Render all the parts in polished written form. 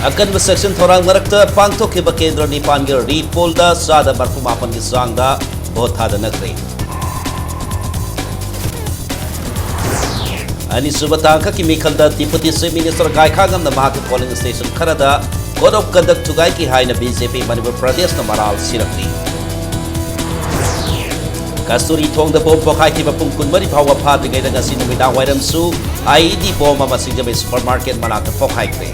अकन सेक्शन थोरांग मरक्ता पांगथोखिबा केंद्र निपानगे रिपोलदा सादा मरफुमापन की सांगदा भोट थादनखरे अनिसुबा तांका की मिखलदा डिप्टी चीफ मिनिस्टर गायखागम द महाक पोलिंग स्टेशन खरदा कोड ऑफ कंडक्ट थुगाई की हाइना बीजेपी मणिपुर प्रदेश न मराल सिरकली कस्तूरी थोंग द बोम पखाई की पुंग कुनमरी भाव फाद्रिगै द गसी नुमिदा वायरमसु आईडी बोम अमा सिंगबे सुपरमार्केट मनाक फोखाइख्रे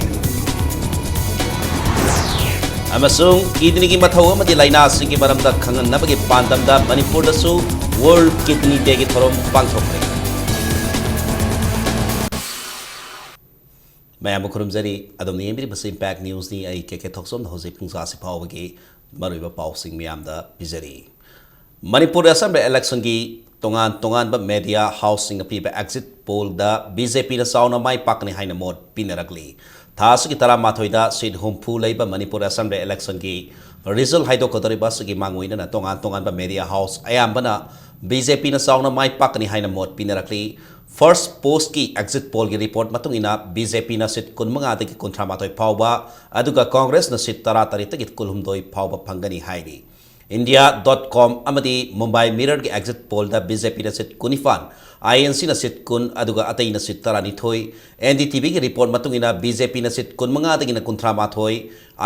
अमसुंग किडनी की मथौ अमदि लाइना सिंगी मरमदा खंगनबगे पांदमदा मणिपुर दसु वर्ल्ड किडनी डे की थोरम पांगथोखरे मैम खुरमजरी अदम नेमबि बस इंपैक्ट न्यूज़ नि आई के थोक्सोम हौजे पुंसा से फावगे मरुइबा पाउसिंग म्यामदा बिजरी मणिपुर असम इलेक्शन की तोंगान मीडिया हाउसिंग पीबा एग्जिट पोल दा बीजेपी न साउना माई पाकने हाइना मोट पिनरकली थास की तरा माथोइदा सीट हुमफु लेबा मणिपुर असम इलेक्शन की रिजल्ट हाइदोकदरिबा सगी मांगोइना तोंगान मीडिया हाउस अयाम्बना बीजेपी न साउना माई पाकने हाइना मोट पिनरकली फर्स्ट पोस्ट की एग्जिट पोल की रिपोर्ट मतुंगिना बीजेपी न सीट कुनमंगा दगी कुंथ्रा माथोइ फावबा अदुगा कांग्रेस न सीट तरा तरी तगी कुलहुमदोइ फावबा फंगनी हाइरी India.com अमदी मुंबई मिरर की एग्जिट पोल दा बीजेपी न सीट कुनिफान INC न सीट कुन अदुगा अतई न सीट तरानिथोई NDTV की रिपोर्ट मतुंगिना बीजेपी न सीट कुनमंगा दगी न कुंथ्रा माथोई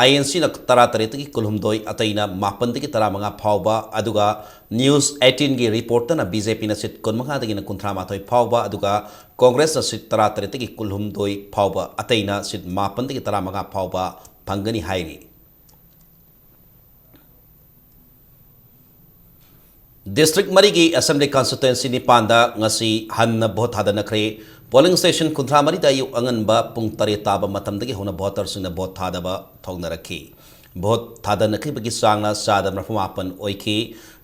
INC न तरा तरेत की कुलहुमदोई अतई न मापन दगी तरा मंगा फावबा अदुगा न्यूज़ 18 की रिपोर्ट न बीजेपी न सीट कुनमंगा दगी न कुंथ्रा माथोई फावबा अदुगा कांग्रेस न सीट तरा तरेत की कुलहुमदोई फावबा अतई न सीट मापन दगी तरा मंगा फावबा फंगनी हाइरी डिस्ट्रिक्ट मरी की असेंबली कॉन्स्टिट्यूएंसी निपानदा ngasi हन्न भोट थादनखरे पोलिंग स्टेशन कुंथ्रा मरी दायु अंगनबा पुंग तरे ताबा मतमदगी होना वोटर्स न भोट थादबा थोंगनरखी भोट थादनखिबगी सांगना सादा मरफमापन ओइखी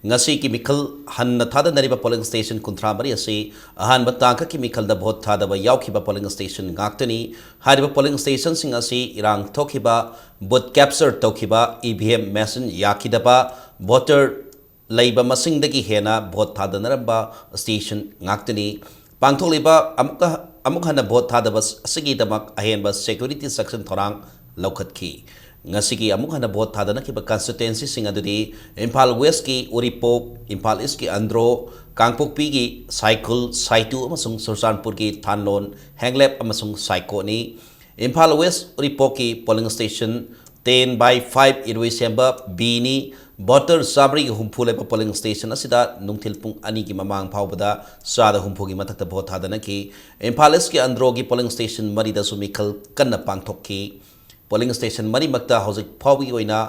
ngasi की मिखल हन्न थादनरिबा पोलिंग स्टेशन कुंथ्रा मरी असी अहानबा तांका की मिखल द भोट थादबा यावखिबा पोलिंग स्टेशन गाक्तनी हारिबा पोलिंग स्टेशन सिंग असी इरांग थोखिबा भोट कैप्चर तौखिबा EVM मशीन याखिदबा वोटर लैबा मसिंगदगी हेना भोट थादनरबा स्टेशन गाक्तनी पांथोलिबा अमुक हना भोट थादबा असगिदमक अहेनबा सिक्योरिटी सेक्शन थोरांग लौखतखी ngasi अमुक हना भोट थादनखिबा कॉन्स्टिट्यूएंसी सिंग अदुदी इम्फाल वेस्ट की उरिपोक इम्फाल ईस्ट की अंद्रो कांगपोकपी की साइकिल साइटू अमसुंग सुरसानपुर की थानलोन हैंगलेप अमसुंग साइकोनी इम्फाल वेस्ट उरिपोक की पोलिंग स्टेशन 10/5 इरुइसेंबा बीनी वोटर साबरी हुमफु लेबा पोलिंग स्टेशन असिदा नुंगथिल पुंग अनि की ममांग फावबदा सादा हुमफु की मथक्ता भोट थादनकी इम्फाल ईस्ट की अंद्रो की पोलिंग स्टेशन मरीदा सुमिखल कन्ना पांगथोक्की पोलिंग स्टेशन मरी मक्ता हौजिक फावगी ओइना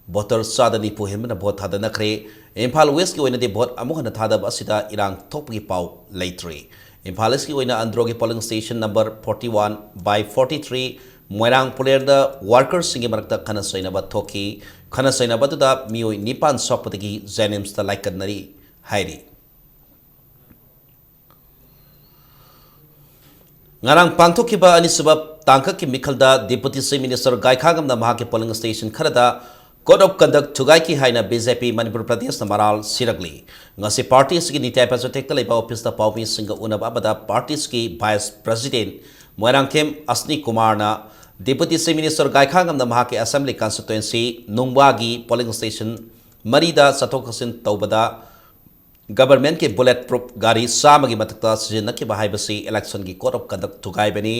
वोटर सादा निपु हेमना भोट थादनखरे इम्फाल वेस्ट की ओइना दे भोट अमुहना थादब असिदा इरांग थोपगी पाव लेत्रे इम्फाल ईस्ट की ओइना अंद्रो की polling station number 41/43 Moirang पुलेरदा workers सिंगे मरक्ता खना सैनबा थोकी खना सैनबदुदा मियोय निपान सोपदगी जेनिम्स ता लाइकनरी हाइरी ngarang pangthokiba anisubab tangka ki mikhalda deputy chief minister gaikhagamna mahake polling station kharada code of conduct thugai ki haina BJP Manipur Pradesh na maral siragli ngasi parties ki nitai pasotek ta leba office da pawmi singa unaba bada parties ki vice president moirangkem asni kumar na deputy chief minister gaikhagamna mahake assembly constituency nungba gi polling station marida sathokasin tawbada government के bullet proof गाड़ी साम की मथक्ता सिजनखिबा हाइबसी election की code of conduct थुगाइबनी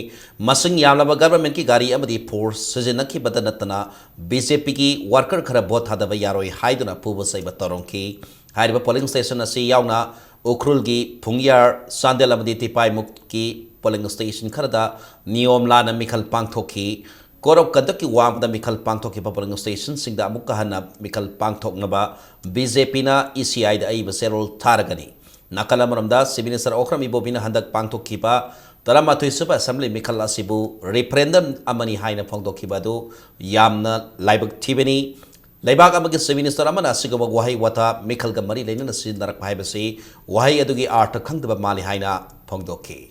मसिंग यामलबा government की गाड़ी अमदी force सिजनखिबदा नतना BJP की worker खरा vote थादबा यारोय हाइदुना पुब सैबा तरोंकी हाइबा polling station असी यावना उखरुल की फुंगियार सांदेल अमदी तिपाइमुक की पोलिंग स्टेशन खरदा नियम लाना मिखल पांगथोकी कोड ऑफ कंडक्ट की वामदा मिखल पांगथोकी पोलिंग स्टेशन सिंगदा अमुक हना मिखल पांगथोकनबा बीजेपी ना ECI दा आइब सेरोल थारगनी नाकल अमरमदा चीफ मिनिस्टर ओखरम इबोबिना हंदक पांगथोकीबा तरामाथोइ सुब असेंबली मिखल असिबु रेफरेंडम अमनी हाइना फोंगदोकीबादु यामना लाइबक थिबनी लेबाक अमगे चीफ मिनिस्टर अमना असिगब वहाई वता मिखल ग मरी लेनना सिनरक हाइबसी वहाई अदुगी आर्थ खंगदबा माली हाइना फोंगदोकी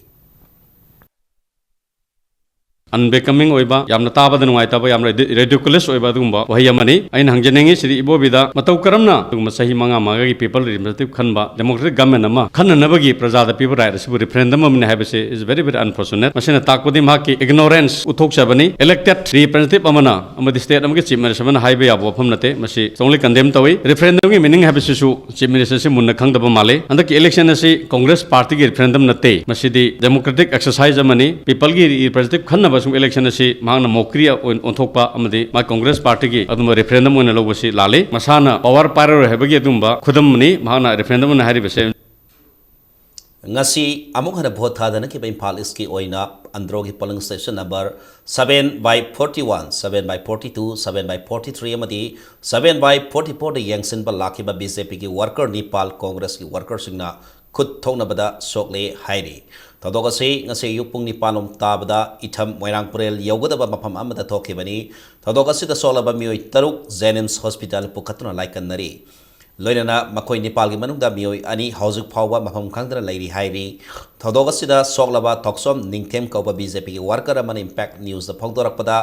unbecoming oiba yamna tabada nuai taba yamna ridiculous oiba dugumba wahi amani ain hangjenengi siri ibobida matau karamna duguma sahi manga magagi people representative khanba democratic government ama khanna nabagi prajada people right sibu referendum amne habese is very unfortunate masina takpodi maki ignorance uthok sabani elected representative amana amadi state amagi chief minister amana haibe yabo pham nate masi strongly condemn tawi referendum gi meaning habese su chief minister se munna khangdaba male andaki election asi congress party gi referendum nate masidi democratic exercise amani people gi representative khanna election asi mahangna mokri onthokpa amadi ma congress party gi aduma referendum ona lobasi lale masana power power hebagi adumba khudamni mahangna referendum na hari bese ngasi amuk hana vote thadana ki impal iski oina androgi polling station number 7/41 7/42 7/43 amadi 7/44 de yangsin ba lakiba bjp ki worker nepal congress ki worker singna khud thonabada sokle hairi tadogasi ngase yupung nipalom tabada itham moirangpurel yogadaba mafam amada thokibani tadogasi da solaba mioi taruk jenims hospital pukhatuna laikannari loinana makoi nepal gi manungda mioi ani haujuk phawba mafam khangdana lairi hairi tadogasi da soklaba thoksom ningthem kauba bjp gi worker amana impact news da phongdorakpada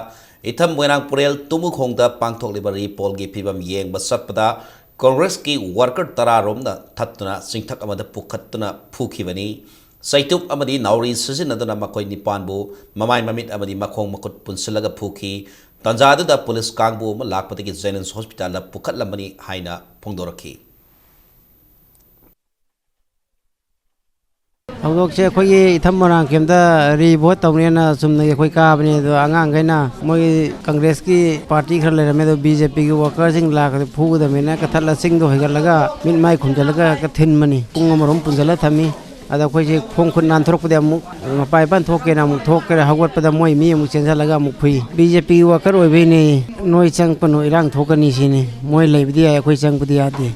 itham moirangpurel tumukhongda pangthokliba repol gi phibam yengba satpada Congress ki worker tara romna thattuna singthak amada pukhatuna phukibani Saituk amadi nauri sisinaduna makoi nipanbu mamai mamit amadi makhong makut punsilaga phuki tanjadu da police kangbu ma lakpatigi Jennings hospital la pukhatlamani haina phongdorakhi Hawdokse khoi ithammarang kemda re-vote tawrena sumna khoi kabani do angang gaina moi congress ki party khar lerame do bjp ki workers sing la ka phu da mena ka thala sing do hegalaga min mai khumjalaga ka thin mani pungomarom punjala thami ada khoi je phong khun nan thorok pade amuk mapai ban thoke na amuk thoke hawat pada moi mi amuk chenja laga amuk phui bjp ki worker oi be ni noi chang pano irang thokani sini moi leibdi ai khoi chang pudi adi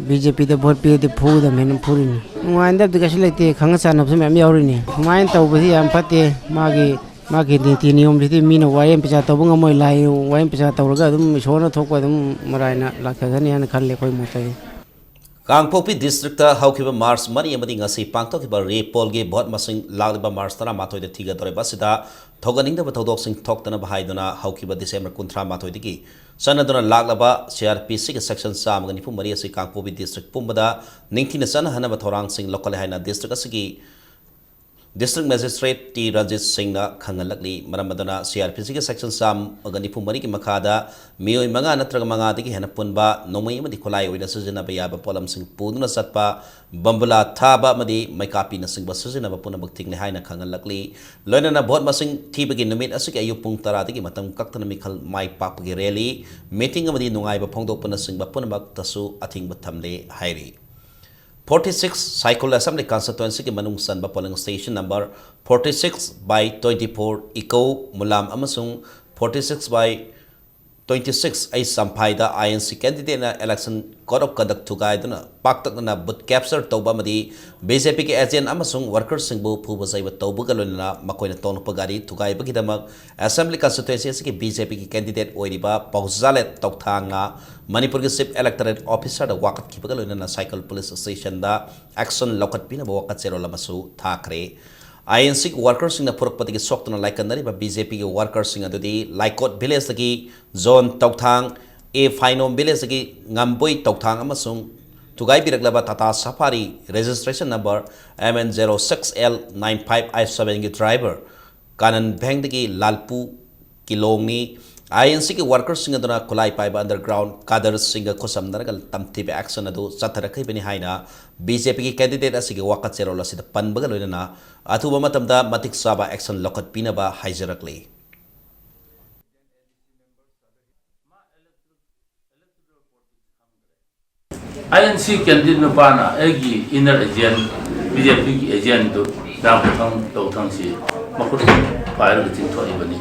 BJP the vote pe the phu the men phurin ngain da diga selete khanga sa na sem am yauri ni ngain taw bi am phate magi niti niyom bi mina wayem pisa taw bunga moi lai wayem pisa taw ga dum sona thokwa dum maraina lakha gani an khalle koi motai Kangpopi district ta haukiba Mars mani amadi ngasi pangtokiba repol ge bot masing lagba Mars tara matoi de thiga dore basida thoganing da thodok sing thoktana bahaiduna haukiba December 13 matoi digi sanaduna laglaba CRPC ke section sam gani pu mari asi Kangpopi district pumbada ningthina sana hana thorang sing local haina district asigi District Magistrate T. Ranjit Singh na khangalakli maramadana CRPC ke section sam agani pumari ki makada mioi manga natraga manga digi hena punba nomai amadi khulai oina sujana bayaba polam sing puduna satpa bambula thaba amadi maikapi na sing basujana ba puna bakting le haina khangalakli loina na bot masing thibagi numit asik ayu pung tara digi matam kaktana mikhal mai papagi rally meeting amadi nungai ba phongdok puna sing ba puna bak tasu athing ba thamle hairi 46 Cycle Assembly Constituency ki manung sanba polling station number 46/24 Eco Mulam amasung 46/26 ay samphaida INC candidate na election code of conduct thugay duna paktak na but capture tawba madi BJP ki agent amasung workers singbu phuba jaiba tawbu galona makoina tonu pagari thugay bagidamak Assembly Constituency ki BJP ki candidate oiriba Pauzalet tawthanga Manipur ki chief electorate officer da wakat kibagalona na cycle police station da action lokat pina wakat zero lamasu thakre INC workers sing na purukpati ki soktuna laikanari ba BJP ki workers sing adudi Laikot village ki zone tawthang a Finom village ki ngamboi tawthang amasung tugai biraglaba Tata Safari registration number MN06L95I7 ki driver kanan bheng ki Lalpu kilongni INC ki workers sing aduna kulai paiba underground kadar sing khosam naragal tamti be action adu satharakhi bani haina BJP ki candidate asigi wakat zero la sida panbaga loina athuba matamda matik saba action lokat pinaba haijarakli INC candidate no pana egi inner agent BJP ki agent do dam thang to thang si makut fire ga ting thoi bani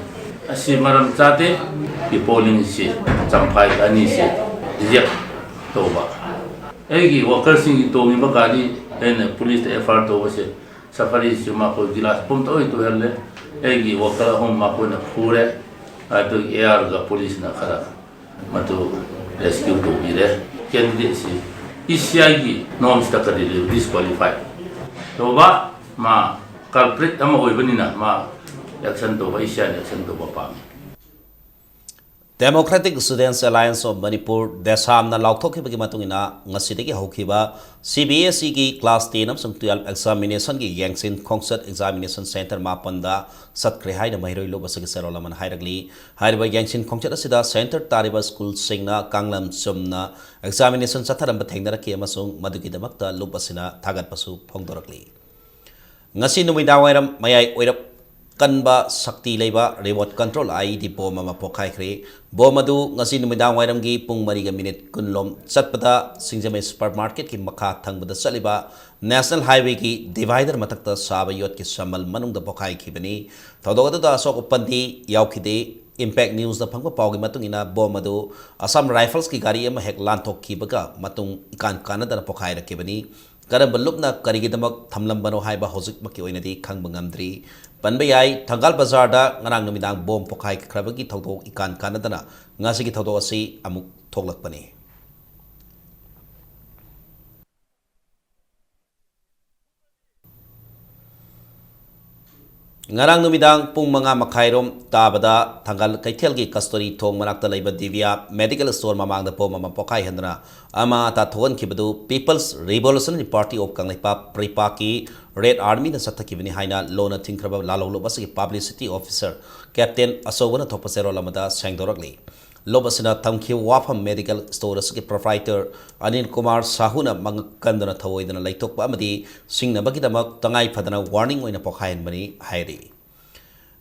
asi maram chate ki polling si champhai ani si reject to ba egi workers sing to mi bagadi en police FR to se safari si ma ko gilas pum to helle egi worker home ma ko na phure atu air ga police na khara matu rescue to bire candidate si ECI ki norms ta ka disqualified to ba ma culprit ama oi bani na ma election to ba isya election to ba pam Democratic Students Alliance of Manipur Desamna lauthokibagi matungina ngasidagi haukiba CBSE ki class 10 amsung 12 examination ki yangsin concert examination center mapanda satkre haina mairoi lo basagi serolaman hairagli haiba yangsin concert asida center tariba school singna kanglam sumna examination satharamba thengdaraki amasung madugi damakta lupasina thagat pasu phongdorakli ngasi numida wairam mayai oirap kanba sakti leiba remote control ID bom ama pokai khre bom adu ngasi numidang wairam gi pung mari ga minute kunlom chatpada singjame supermarket ki makha thangbada chaliba national highway ki divider matakta saba yot ki samal manung da pokai khibani thodoga da asok upandi yaukhide impact news da phangba pawgi matung ina bom adu assam rifles ki gari ama hek lanthok khibaga matung ikan kanada pokai rakibani karamba lupna karigidamak thamlambano haiba hojik maki oinadi khangba ngamdri panba yai thangal bazar da ngarang numidang bom pokai khrabagi thodok ikan kanadana ngasi gi thodok asi amuk thoklakpani ngarang numidang pung manga makhairom tabada thangal kaithel gi custody thong manakta leiba divya medical store mamang da pom mama pokai handana ama ta thon khibadu people's revolutionary party of kanglaipa pripa ki red army na sathakibani haina lona thingkraba lalolo basagi publicity officer captain asogana thopasero lamada sangdorakli lobasina thamkhi wafam medical stores ki proprietor anil kumar sahuna mangkandana thawoidana laitokpa amadi singnabagi damak tangai phadana warning oina pokhain bani hairi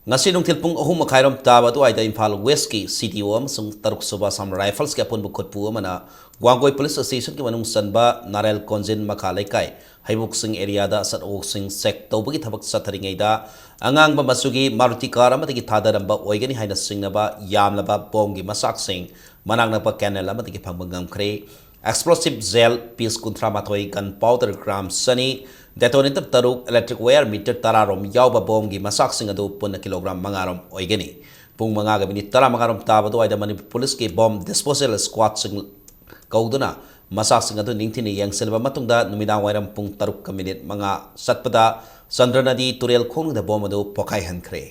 ngasi nungthil pung ahum makhairam taba tu aida Imphal West ki CTO amsung taruk suba sam rifles ki apun bukhotpu amana Gwangoi police station ki manung sanba Narel Konjin makhalai kai haibuk sing area da sat ok sing sek tawbagi thabak satharingai da angang ba masugi Maruti car amatagi thadaramba oigani haina singnaba yamlaba bom gi masak sing manang na pa canal amatagi phangbangam khre explosive gel piece kunthra mathoi gunpowder gram sani detonator taruk electric wire meter tararom yawba bom gi masak sing adu punna kilogram mangarom oigani pung manga ga minute tara mangarom tabado aida Manipur police ki bomb disposal squad sing kauduna masak sing adu ningthini yangselba matungda numidang wairam pung taruk ka minute manga satpada Chandra Nadi turel khong da bom adu pokai hankhre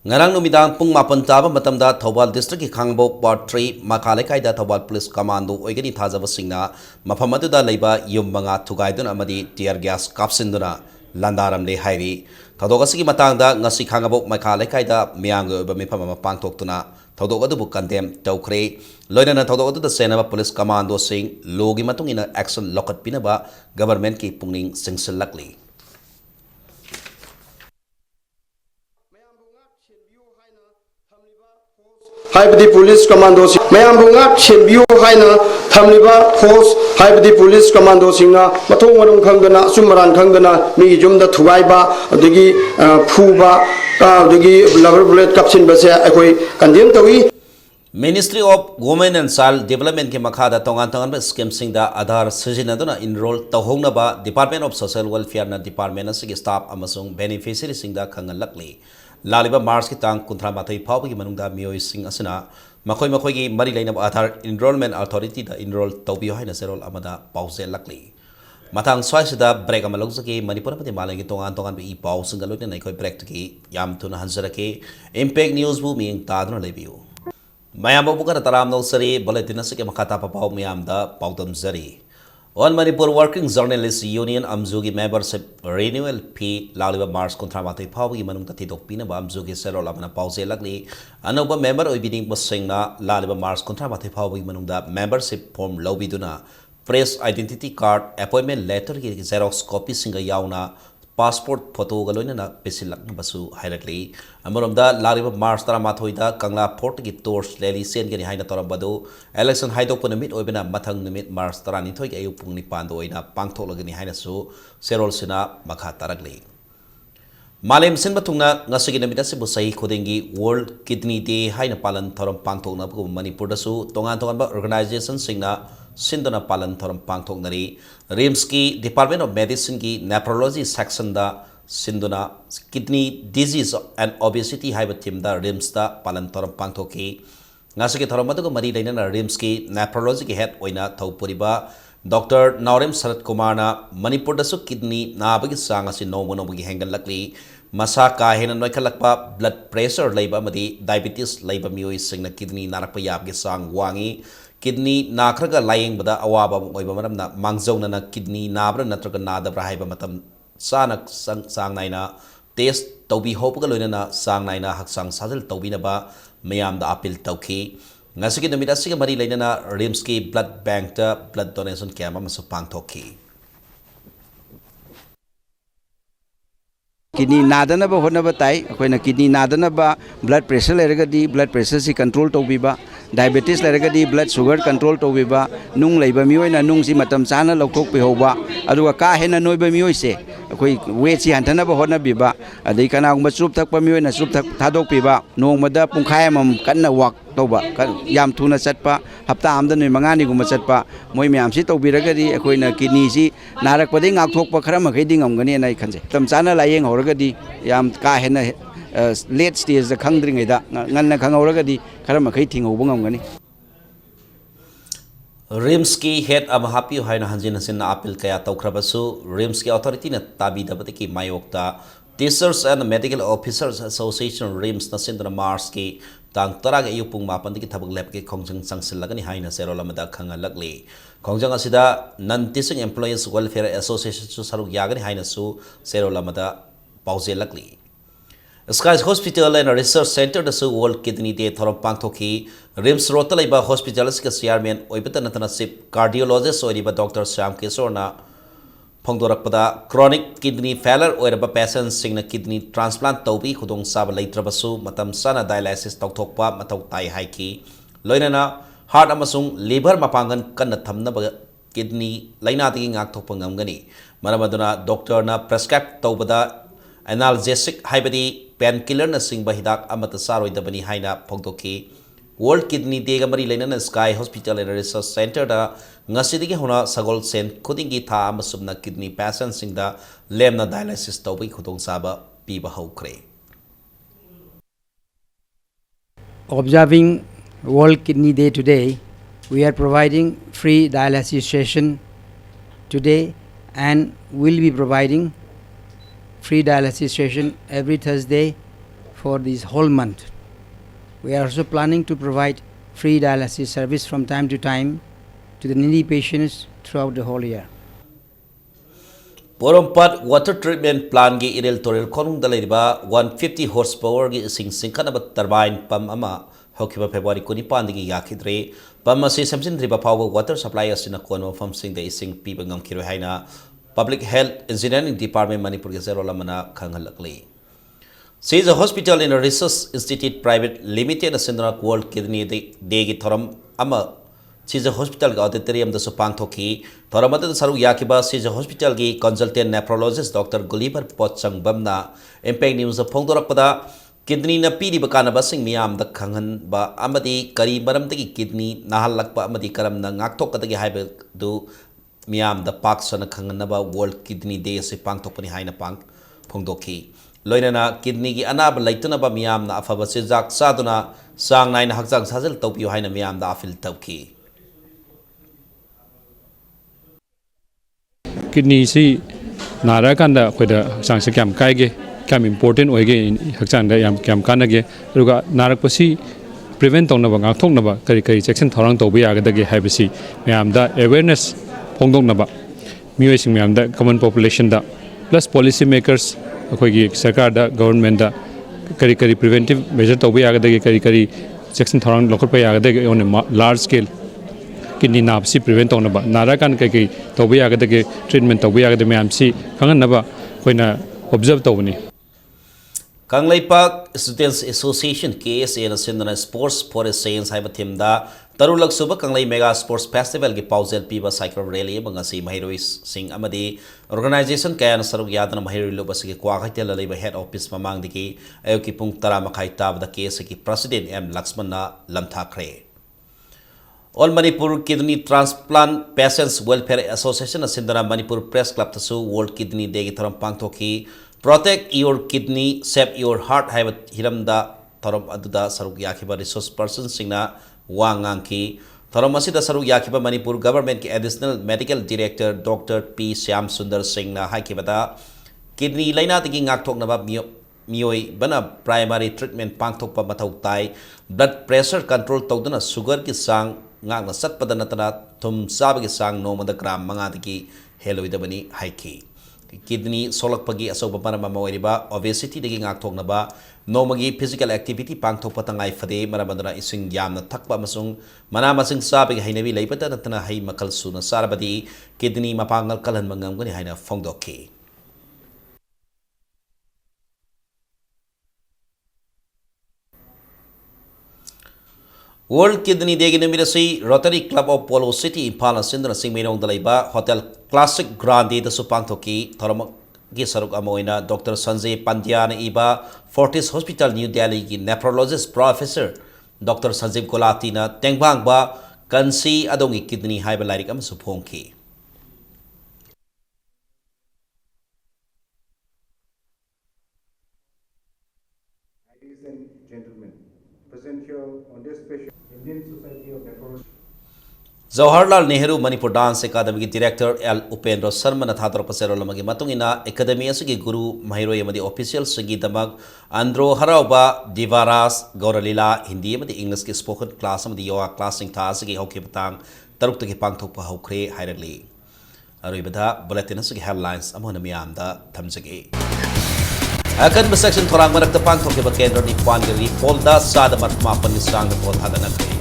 ngarang numidang pung mapan taba matamda Thobal district ki Khangbok part 3 makhalai kai da Thobal police commando oigani thajaba singna mafam adu da leiba yum manga thugaidun amadi tear gas kapsinduna landaram le hairi thodogasi ki matang da ngasi Khangbok makhalai kai da miang ba mifam ma pangthoktuna thodog adu bu condemn tawkhre loinana thodog adu da senaba police commando sing logi matung ina action lokat pinaba government ki pungning singsilakli हाइबदी police commando मैम बुंगाक सेनबियो हाइना थमलिबा force हाइबदी police commando सिंगा मथों मनुं खंगना सुमरान खंगना मी जुमदा थुगाइबा अदगी फुबा अदगी lover bullet कपसिन बसे अखोई कंडेम तवी Ministry of Women and Child Development ke makhada tongan tongan scheme singda Aadhaar sijinaduna enroll tawhongnaba Department of Social Welfare na department asigi staff amasung beneficiary singda khangalakli laliba March ki tang kunthra mathai phawgi manungda mioi sing asina makhoi gi mari lainab Aadhaar Enrollment Authority da enroll tawbiyo haina serol amada pause lakli matang swaisida break amalogzaki Manipur pati malangi tongan tongan bi pau singaloi na khoi break ki yam tuna hanjarake impact news bu ming taduna lebiu Mayam bukan taram no seri bulletin asik makata papau mayam da pautam zari. On Manipur Working Journalists Union amzugi membership renewal fee laliba Mars kontra matai paugi manung tati dokpina ba amzugi serol amana pause lagli anoba member oibining basingna laliba Mars kontra matai paugi manung da membership form lobiduna press identity card appointment letter ki xerox copy singa yauna passport photo galoina na pesilak na basu hairakli amoromda lariba March tara mathoida Kangla Port ki tours leli sen gani haina torambadu election haidok punamit oibena mathang numit March tara ni thoi ayu pungni pando oina pangtholagani haina su serol sina makha tarakli Malem sin batungna ngasigi namita se busai khodengi World Kidney Day haina palan thoram pangthokna bu Manipur da su tongan tongan ba organization singna Sindona palan thoram pangthoknari RIMS ki Department of Medicine ki nephrology section da Sindona kidney disease and obesity haiba team da RIMS da palan thoram pangthoki ngasaki thorom madu mari leina rims ki nephrology ki head oina thopuriba Dr. Naurem Sarat Kumar na Manipur da su kidney na bagi sang asi no bagi hengal lakli masa ka hena noi khalakpa blood pressure leiba madi diabetes leiba mioi singna kidney narakpa yab gi sang wangi kidney nakraga laying bada awaba oiba maram na mangzong na kidney nabra natraga nadabra haiba matam sana sang naina test taubi hopaga loina na sang naina haksang sajal taubi na ba mayam da appeal tauki ngasiki numit asiga mari laina na rims ki blood bank ta blood donation camp amasu pangthoki kidney nadanaba honaba tai akoina kidney nadanaba blood pressure leragadi blood pressure si control tawbiba diabetes leragadi blood sugar control tawbiba nung leiba miyoina nung si matam chana lokthok pihoba aduga ka hena noiba miyoy se akoi weight si hantanaba honabiba adai kana gumba chup thakpa miyoina chup thak thadok piba nongmada pungkhai amam kanna walk tawba yam thuna chatpa hapta amda noi mangani gumba chatpa moi myam si tawbiragadi akoina kidney si narak padai ngak thokpa khara makhai ding amgani nai khanje tam chana layeng horagadi yam ka hena late stage da khangdring da nganna khangoragadi khara makhai thinghoba ngamgani rims ki head am happy haina hanjin hasin na appeal kaya tawkhrabasu rims ki authority na tabi dabati ki mayokta Teachers and Medical Officers Association rims na sindra mars ki tang tarag ayupung mapan ki thabak lab ki khongjang sangsilagani haina serolamada khangalakli khongjang asida non teaching employees welfare association su saruk yagani haina su serolamada pauzelakli Skies Hospital and Research Center the World Kidney Day thorom pangthoki rims rotalaiba hospitals ka chairman oibata natana sip cardiologist oiba Dr. Sam Kesorna Pongdorakpada chronic kidney failure oiraba patients singna kidney transplant taubi khudong saba leitrabasu matam sana dialysis tawthokpa matau tai haiki loinana heart amasung liver mapangan kanna thamnaba kidney laina tigi ngak thokpa ngamgani maramaduna doctor na prescribe tawbada analgesic haibadi painkiller na singba hidak amata saroidabani haina phongdoki World Kidney Day gamari lainana Sky Hospital and Research Center da ngasidigi hona sagol sen khudingi tha amasumna kidney patients singda lemna dialysis tawbi khudong saba piba hokre Observing World Kidney Day today, we are providing free dialysis session today and will be providing free dialysis session every Thursday for this whole month. We are also planning to provide free dialysis service from time to time to the needy patients throughout the whole year. Porompat water treatment plant gi irel toril khonung dalaiba 150 horsepower gi singkana turbine pump ama hokiba February 19 digi yakhidre pump ase samjindriba power water supply asina konwa from sing the ising piba ngamkhiro haina Public Health Engineering Department Manipur gi zerolamana khangalakli Says a hospital in a research institute private limited Sindra World Kidney Day Thoram Ama. Says a hospital auditorium the Supanthoki, Thoramata Saru Yakiba says a hospital gi consultant nephrologist Dr. Gulliver Pochang Bamna, Impeg News of Pongdorapada, kidney na pidi bakana basing miam the Kangan ba Amadi Kari Baram the kidney, Nahalakpa Amadi Karam na Ngaktok the Hibe do miam the Parks on a Kanganaba World Kidney Day as a Pangtopani Haina Pang Pongdoki. Loinana kidney gi anab laituna ba miyam na afaba se jak saduna sang nai na hakjang sajal tawpiu haina miyam da afil tawki kidney si nara kanda khoida sang se kam kai ge kam important oige hakjang da yam kam kana ge ruga narak pasi prevent tong na ba ngak thok na ba kari kari section thorang to bi aga da ge haibasi miyam da awareness phongdong na ba mioi sing miyam da common population da plus policy makers अखोगी सरकार दा government दा करी करी preventive measure तौबे यागदगे करी करी section थरंग लोखरपे यागदगे ओन लार्ज स्केल किडनी नाबसी प्रिवेंट तौनबा नाराकान कई तौबे यागदगे ट्रीटमेंट तौबे यागदे मैमसी खंगनबा कोइना ऑब्जर्व तौबनी Kanglaipak Students Association KSA na sindana Sports for Science haiba thimda tarulak suba Kanglai Mega Sports Festival gi pauzel piba cycle rally mangasi mahiroi sing amadi organization kaya na saruk yadana mahiroi lo basigi kwakhaite la leiba head office mamang digi ayoki pung tara makhai tabda KSA ki president M Lakshman na lamthakre All Manipur Kidney Transplant Patients Welfare Association na sindana Manipur Press Club tasu World Kidney Day gi tharam pangthoki Protect your kidney, save your heart. Hiramda thorom aduda saruk yakiba resource person singna wangangki thorom asida saruk yakiba Manipur government ki additional medical director Dr. P Syam Sundar Singna haikibada kidney laina tigi ngak thok naba mioi bana primary treatment pangthok pa mathau tai blood pressure control tawduna sugar ki sang ngak na sat padana tana thum sab ki sang no mada gram manga tigi heloidabani haiki kidney solak pagi asoba para mamairiba obesity dagi ngak thok naba nomagi physical activity pangthok patangai fade marabandana ising yamna thakpa masung mana masing sabi hainabi leipata natana hai makal suna sarabadi kidney mapangal kalan mangam gani haina fongdoki World Kidney Day ginamidasi Rotary Club of Polo City Impala Sindra Singmainong dalaiba Hotel Classic Grande da supangthoki thoramak gi saruk amoina Dr. Sanjay Pandya na iba Fortis Hospital New Delhi gi nephrologist professor Dr. Sanjeev Kolati na tengbang ba kansi adongi kidney haiba lairik am supongki Ladies and gentlemen, present here on this special Indian Society of Nephrology. Jawaharlal Nehru Manipur Dance Academy Director L. Upendra Sharma na thatar pasero lamagi matungina Academy asigi Guru Mahiro yamadi official sigi damag Andro Harauba Divaras Gauralila Hindi yamadi English ki spoken class amadi yoga class sing tha asigi hoki patang taruk taki pangthok pa hokre hairali aroibada bulletin asigi headlines amona miyamda thamjagi akan section thorang marak tapang thok ke kendra ni kwan gari polda sada matma pan nisang na bot hadana kai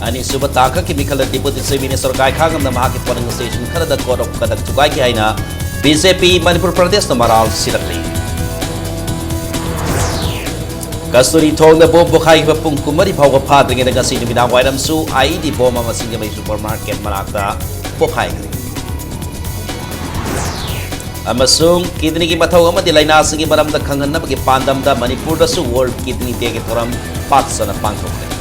ani subataka chemical deputy minister kai khangam na mahaki polling station khada code of kadak tugai ki aina BJP Manipur Pradesh na maral sirakli Kasturi thong na bom bukhai ba pung kumari bhawa phadring na gasi ni binang wairam su ai di boma masinga mai supermarket marakta bukhai amasung kidney ki mathau amadi laina sigi maram da khangan na bagi pandam da Manipur da su World Kidney Day ki thoram paksana pangthok